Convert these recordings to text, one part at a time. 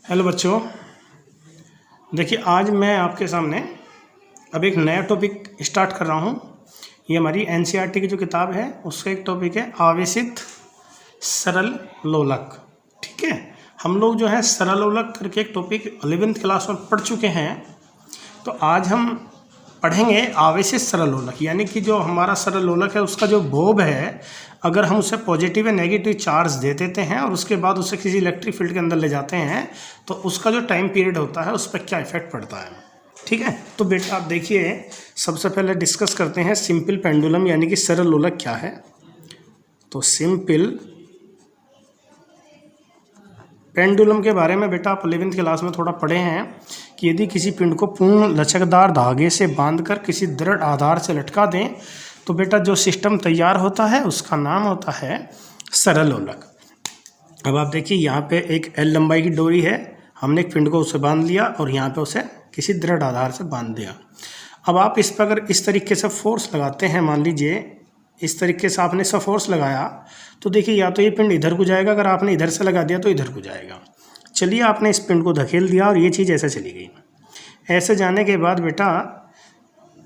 Hello बच्चों, देखिए आज मैं आपके सामने अब एक नया टॉपिक स्टार्ट कर रहा हूँ। ये हमारी एनसीईआरटी की जो किताब है उसका एक टॉपिक है आवेशित सरल लोलक। ठीक है, हम लोग जो है सरल लोलक करके एक टॉपिक 11th क्लास में पढ़ चुके हैं। तो आज हम पढ़ेंगे आवेशित सरल लोलक, यानी कि जो हमारा सरल लोलक है उसका जो बोब है, अगर हम उसे पॉजिटिव या नेगेटिव चार्ज दे देते हैं और उसके बाद उसे किसी इलेक्ट्रिक फील्ड के अंदर ले जाते हैं तो उसका जो टाइम पीरियड होता है उस पर क्या इफेक्ट पड़ता है। ठीक है, तो बेटा आप देखिए, सबसे पहले डिस्कस करते हैं सिंपल पेंडुलम यानी कि सरल लोलक क्या है। तो सिंपल पेंडुलम के बारे में बेटा आप 11th क्लास में थोड़ा पढ़े हैं कि यदि किसी पिंड को पूर्ण लचकदार धागे से बांधकर किसी दृढ़ आधार से लटका दें तो बेटा जो सिस्टम तैयार होता है उसका नाम होता है सरल लोलक। अब आप देखिए, यहाँ पे एक L लंबाई की डोरी है, हमने एक पिंड को उसे बांध लिया और यहाँ पे उसे किसी दृढ़ आधार से बांध दिया। अब आप इस पर अगर इस तरीके से फोर्स लगाते हैं, मान लीजिए इस तरीके से आपने इसका फोर्स लगाया तो देखिए या तो ये पिंड इधर को जाएगा, अगर आपने इधर से लगा दिया तो इधर को जाएगा। चलिए आपने इस पिंड को धकेल दिया और ये चीज़ ऐसे चली गई। ऐसे जाने के बाद बेटा,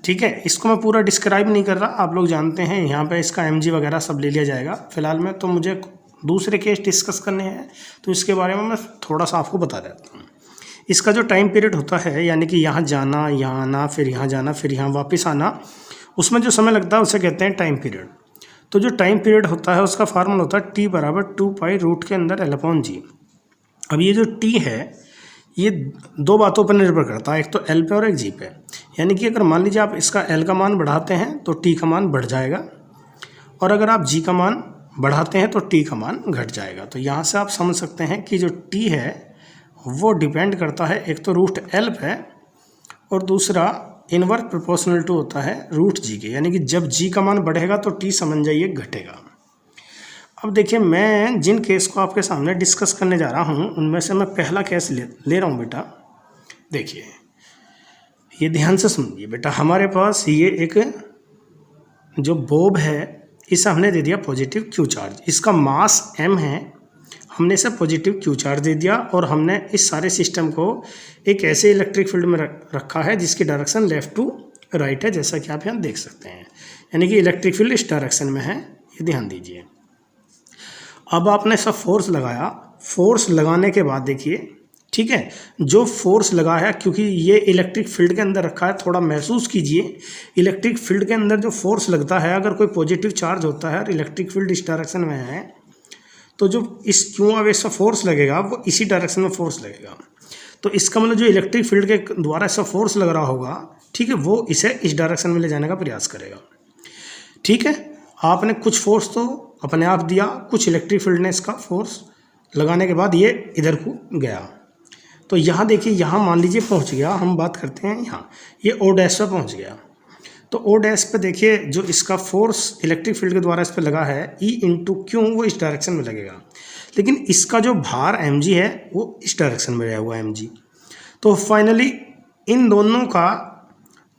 ठीक है, इसको मैं पूरा डिस्क्राइब नहीं कर रहा, आप लोग जानते हैं यहाँ पे इसका mg वगैरह सब ले लिया जाएगा। फिलहाल में तो मुझे दूसरे केस डिस्कस करने हैं तो इसके बारे में मैं थोड़ा सा आपको बता देता हूँ। इसका जो टाइम पीरियड होता है, यानी कि यहाँ जाना, यहाँ आना, फिर यहाँ जाना, फिर यहाँ वापस आना, उसमें जो समय लगता है उसे कहते हैं टाइम पीरियड। तो जो टाइम पीरियड होता है उसका फार्मूला होता है T बराबर 2 पाई रूट के अंदर L/G। अब ये जो T है ये दो बातों पर निर्भर करता है, एक तो L पे और एक G पे। यानी कि अगर मान लीजिए आप इसका L का मान बढ़ाते हैं तो T का मान बढ़ जाएगा, और अगर आप G का मान बढ़ाते हैं तो T का मान घट जाएगा। तो यहाँ से आप समझ सकते हैं कि जो T है वो डिपेंड करता है एक तो रूट L पे और दूसरा इनवर्स प्रोपोर्शनल टू होता है रूट G के। यानी कि जब G का मान बढ़ेगा तो T समझ जाइए घटेगा। अब देखिए, मैं जिन केस को आपके सामने डिस्कस करने जा रहा हूँ उनमें से मैं पहला केस ले रहा हूँ बेटा। देखिए, ये ध्यान से सुनिए बेटा, हमारे पास ये एक जो बोब है इसे हमने दे दिया पॉजिटिव क्यू चार्ज, इसका मास m है, हमने इसे पॉजिटिव क्यू चार्ज दे दिया और हमने इस सारे सिस्टम को एक ऐसे इलेक्ट्रिक फील्ड में रखा है जिसकी डायरेक्शन लेफ्ट टू राइट है, जैसा कि आप यहाँ देख सकते हैं। यानी कि इलेक्ट्रिक फील्ड इस डायरेक्शन में है, ये ध्यान दीजिए। अब आपने सब फोर्स लगाया, फोर्स लगाने के बाद देखिए, ठीक है, जो फोर्स लगाया क्योंकि ये इलेक्ट्रिक फील्ड के अंदर रखा है, थोड़ा महसूस कीजिए इलेक्ट्रिक फील्ड के अंदर जो फोर्स लगता है, अगर कोई पॉजिटिव चार्ज होता है और इलेक्ट्रिक फील्ड इस डायरेक्शन में है तो जो इस क्यू आवेश का फोर्स लगेगा वो इसी डायरेक्शन में फोर्स लगेगा। तो इसका मतलब जो इलेक्ट्रिक फील्ड के द्वारा इसका फोर्स लग रहा होगा, ठीक है, वो इसे इस डायरेक्शन में ले जाने का प्रयास करेगा। ठीक है, आपने कुछ फोर्स तो अपने आप दिया, कुछ इलेक्ट्रिक फील्ड ने इसका फोर्स लगाने के बाद ये इधर को गया। तो यहाँ देखिए, यहाँ मान लीजिए पहुँच गया, हम बात करते हैं यहाँ ये O डैश पर पहुँच गया। तो O डैश पे देखिए जो इसका फोर्स इलेक्ट्रिक फील्ड के द्वारा इस पर लगा है E इंटू क्यू, वो इस डायरेक्शन में लगेगा, लेकिन इसका जो भार mg है वो इस डायरेक्शन में गया हुआ है mg। तो फाइनली इन दोनों का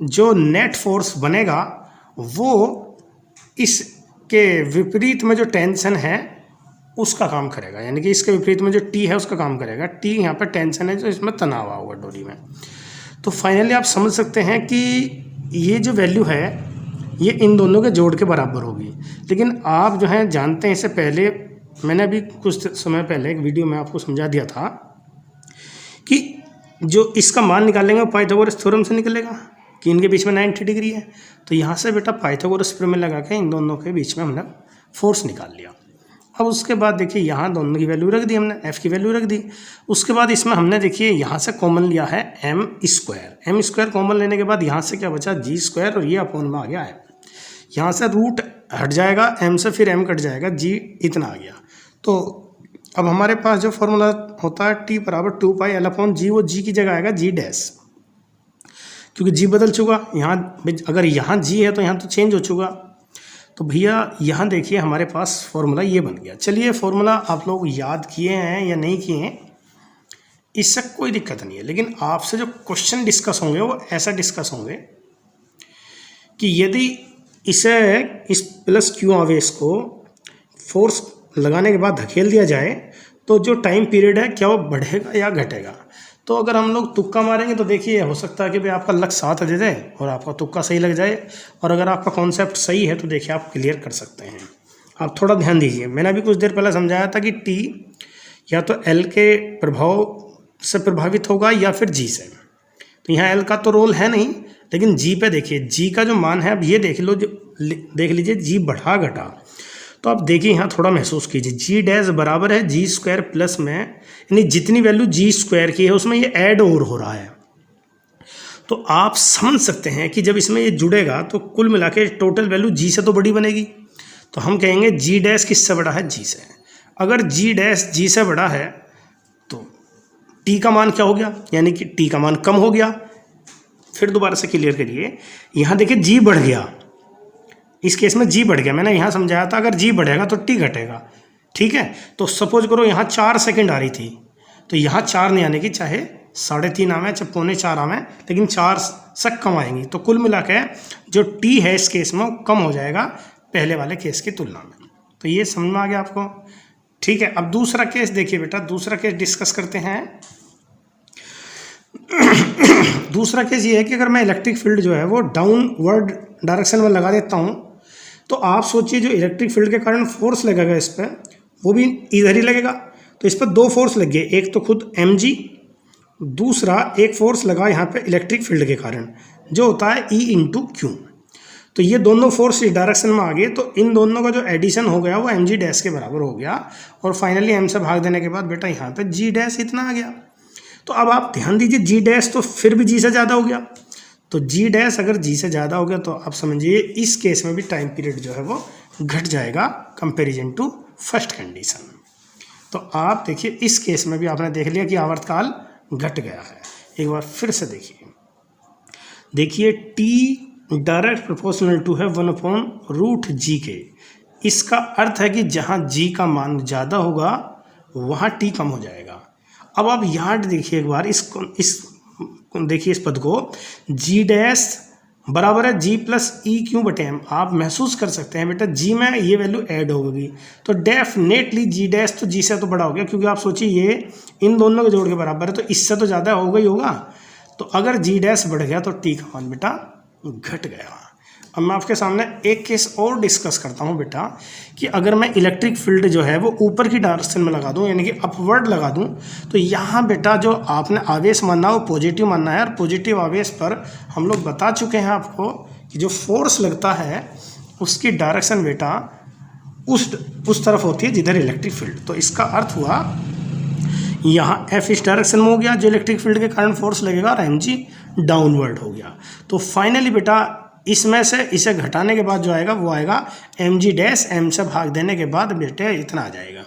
जो नेट फोर्स बनेगा वो इसके विपरीत में जो टेंशन है उसका काम करेगा, यानी कि इसके विपरीत में जो T है उसका काम करेगा। T यहाँ पर टेंशन है जो इसमें तनाव होगा डोरी में। तो फाइनली आप समझ सकते हैं कि ये जो वैल्यू है ये इन दोनों के जोड़ के बराबर होगी। लेकिन आप जो है जानते हैं, इससे पहले मैंने अभी कुछ समय पहले एक वीडियो में आपको समझा दिया था कि जो इसका मान निकालेंगे वो पाइथागोरस थ्योरम से निकलेगा कि इनके बीच में 90 डिग्री है। तो यहाँ से बेटा पाइथागोरस प्रमेय लगा के इन दोनों के बीच में हमने फोर्स निकाल लिया। अब उसके बाद देखिए यहाँ दोनों की वैल्यू रख दी हमने, F की वैल्यू रख दी। उसके बाद इसमें हमने देखिए यहाँ से कॉमन लिया है m स्क्वायर कॉमन लेने के बाद यहाँ से क्या बचा g स्क्वायर, और ये अपोन में आ गया है। यहाँ से रूट हट जाएगा m से, फिर m कट जाएगा, g इतना आ गया। तो अब हमारे पास जो फॉर्मूला होता है T बराबर 2 पाई L/G, वो g की जगह आएगा g डैश, क्योंकि g बदल चुका। यहाँ अगर यहाँ g है तो यहाँ तो चेंज हो चुका। तो भैया यहाँ देखिए हमारे पास फॉर्मूला ये बन गया। चलिए फॉर्मूला आप लोग याद किए हैं या नहीं किए हैं इससे कोई दिक्कत नहीं है, लेकिन आपसे जो क्वेश्चन डिस्कस होंगे वो ऐसा डिस्कस होंगे कि यदि इसे इस प्लस क्यू आवेश को फोर्स लगाने के बाद धकेल दिया जाए तो जो टाइम पीरियड है क्या वो बढ़ेगा या घटेगा। तो अगर हम लोग तुक्का मारेंगे तो देखिए हो सकता है कि भाई आपका लक साथ दे दे और आपका तुक्का सही लग जाए, और अगर आपका कॉन्सेप्ट सही है तो देखिए आप क्लियर कर सकते हैं। आप थोड़ा ध्यान दीजिए, मैंने अभी कुछ देर पहले समझाया था कि टी या तो एल के प्रभाव से प्रभावित होगा या फिर जी से। तो यहाँ एल का तो रोल है नहीं, लेकिन जी पे देखिए, जी का जो मान है अब ये देख लीजिए जी बढ़ा घटा। तो आप देखिए यहाँ थोड़ा महसूस कीजिए, जी डैश बराबर है जी स्क्वायर प्लस में, यानी जितनी वैल्यू जी स्क्वायर की है उसमें ये ऐड और हो रहा है। तो आप समझ सकते हैं कि जब इसमें ये जुड़ेगा तो कुल मिला के टोटल वैल्यू जी से तो बड़ी बनेगी। तो हम कहेंगे जी डैश किससे बड़ा है, जी से। अगर जी डैश जी से बड़ा है तो टी का मान क्या हो गया, यानी कि टी का मान कम हो गया। फिर दोबारा से क्लियर करिए, यहाँ देखिए जी बढ़ गया, इस केस में जी बढ़ गया। मैंने यहाँ समझाया था अगर जी बढ़ेगा तो टी घटेगा, ठीक है। तो सपोज करो यहाँ 4 सेकंड आ रही थी, तो यहाँ 4 नहीं आने की, चाहे 3.5 आवे चाहे 3.25 आवे, लेकिन 4 से कम आएंगी। तो कुल मिला के जो टी है इस केस में वो कम हो जाएगा पहले वाले केस की तुलना में। तो ये समझ में आ गया आपको, ठीक है। अब दूसरा केस देखिए बेटा, दूसरा केस डिस्कस करते हैं। दूसरा केस ये है कि अगर मैं इलेक्ट्रिक फील्ड जो है वो डाउनवर्ड डायरेक्शन में लगा देता हूँ, तो आप सोचिए जो इलेक्ट्रिक फील्ड के कारण फोर्स लगेगा इस पर, वो भी इधर ही लगेगा। तो इस पर 2 फोर्स लग गए, एक तो खुद mg, दूसरा एक फोर्स लगा यहाँ पे इलेक्ट्रिक फील्ड के कारण जो होता है E × Q। तो ये दोनों फोर्स इस डायरेक्शन में आ गए, तो इन दोनों का जो एडिशन हो गया वो mg डैश के बराबर हो गया, और फाइनली m से भाग देने के बाद बेटा यहाँ पे g डैश इतना आ गया। तो अब आप ध्यान दीजिए, g डैश तो फिर भी g से ज़्यादा हो गया, तो जी डैश अगर जी से ज़्यादा हो गया तो आप समझिए इस केस में भी टाइम पीरियड जो है वो घट जाएगा कंपैरिजन टू फर्स्ट कंडीशन। तो आप देखिए इस केस में भी आपने देख लिया कि आवर्तकाल घट गया है। एक बार फिर से देखिए टी डायरेक्ट प्रोपोर्शनल टू है 1/√g के। इसका अर्थ है कि जहाँ g का मान ज़्यादा होगा वहाँ t कम हो जाएगा। अब आप यहाँ देखिए एक बार देखिए इस पद को, जी डैश बराबर है जी प्लस ई क्यू बटे एम। आप महसूस कर सकते हैं बेटा जी में ये वैल्यू ऐड होगी, तो डेफिनेटली जी डैश तो जी से तो बड़ा हो गया, क्योंकि आप सोचिए ये इन दोनों के जोड़ के बराबर है, तो इससे तो ज़्यादा होगा ही होगा। तो अगर जी डैश बढ़ गया तो टी का मान बेटा घट गया। अब मैं आपके सामने एक केस और डिस्कस करता हूँ बेटा, कि अगर मैं इलेक्ट्रिक फील्ड जो है वो ऊपर की डायरेक्शन में लगा दूँ, यानी कि अपवर्ड लगा दूँ, तो यहाँ बेटा जो आपने आवेश मानना है वो पॉजिटिव मानना है। और पॉजिटिव आवेश पर हम लोग बता चुके हैं आपको कि जो फोर्स लगता है उसकी डायरेक्शन बेटा उस तरफ होती है जिधर इलेक्ट्रिक फील्ड। तो इसका अर्थ हुआ यहाँ एफ इस डायरेक्शन में हो गया जो इलेक्ट्रिक फील्ड के कारण फोर्स लगेगा, और mg डाउनवर्ड हो गया। तो फाइनली बेटा इसमें से इसे घटाने के बाद जो आएगा वो आएगा mg डैश, m से भाग देने के बाद बेटे इतना आ जाएगा।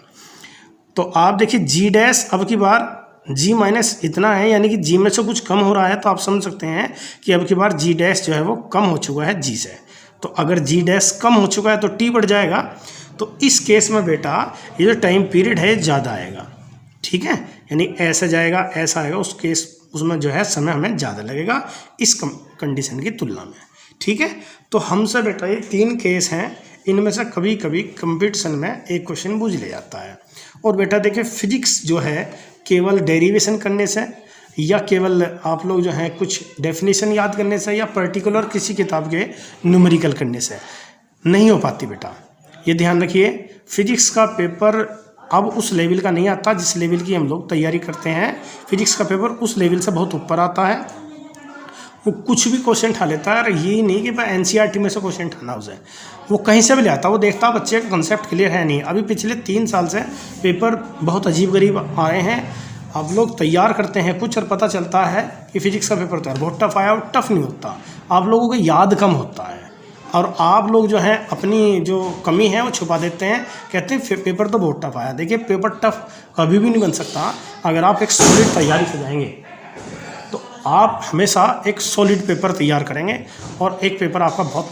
तो आप देखिए g डैश अब की बार g माइनस इतना है, यानी कि g में से कुछ कम हो रहा है, तो आप समझ सकते हैं कि अब की बार g डैश जो है वो कम हो चुका है g से। तो अगर g डैश कम हो चुका है तो t बढ़ जाएगा। तो इस केस में बेटा ये जो टाइम पीरियड है ज़्यादा आएगा, ठीक है, यानी ऐसा जाएगा ऐसा आएगा, उस केस उसमें जो है समय हमें ज़्यादा लगेगा इस कंडीशन की तुलना में, ठीक है। तो हमसे बेटा ये 3 केस हैं, इनमें से कभी कभी कंपटीशन में एक क्वेश्चन पूछ लिया जाता है। और बेटा देखिए फिजिक्स जो है केवल डेरिवेशन करने से या केवल आप लोग जो है कुछ डेफिनेशन याद करने से या पर्टिकुलर किसी किताब के न्यूमेरिकल करने से नहीं हो पाती बेटा, ये ध्यान रखिए। फिजिक्स का पेपर अब उस लेवल का नहीं आता जिस लेवल की हम लोग तैयारी करते हैं। फिजिक्स का पेपर उस लेवल से बहुत ऊपर आता है, वो कुछ भी क्वेश्चन उठा लेता है। और यही नहीं कि भाई एनसीईआरटी में से क्वेश्चन उठाना उसे, वो कहीं से भी ले आता है, वो देखता है बच्चे का कंसेप्ट क्लियर है नहीं। अभी पिछले 3 साल से पेपर बहुत अजीब गरीब आए हैं, आप लोग तैयार करते हैं कुछ और पता चलता है कि फिजिक्स का पेपर तैयार बहुत टफ आया, और टफ नहीं होता, आप लोगों को याद कम होता है, और आप लोग जो हैं अपनी जो कमी है वो छुपा देते हैं, कहते हैं पेपर तो बहुत टफ आया। देखिए पेपर टफ कभी भी नहीं बन सकता अगर आप एक सॉलिड तैयारी से जाएंगे, तो आप हमेशा एक सॉलिड पेपर तैयार करेंगे और एक पेपर आपका बहुत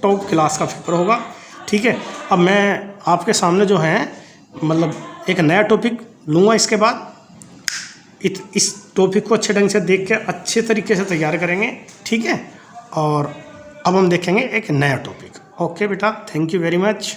टॉप क्लास का पेपर होगा, ठीक है। अब मैं आपके सामने जो है मतलब एक नया टॉपिक लूँगा, इसके बाद इस टॉपिक को अच्छे ढंग से देख के अच्छे तरीके से तैयार करेंगे, ठीक है। और अब हम देखेंगे एक नया टॉपिक। ओके बेटा, थैंक यू वेरी मच।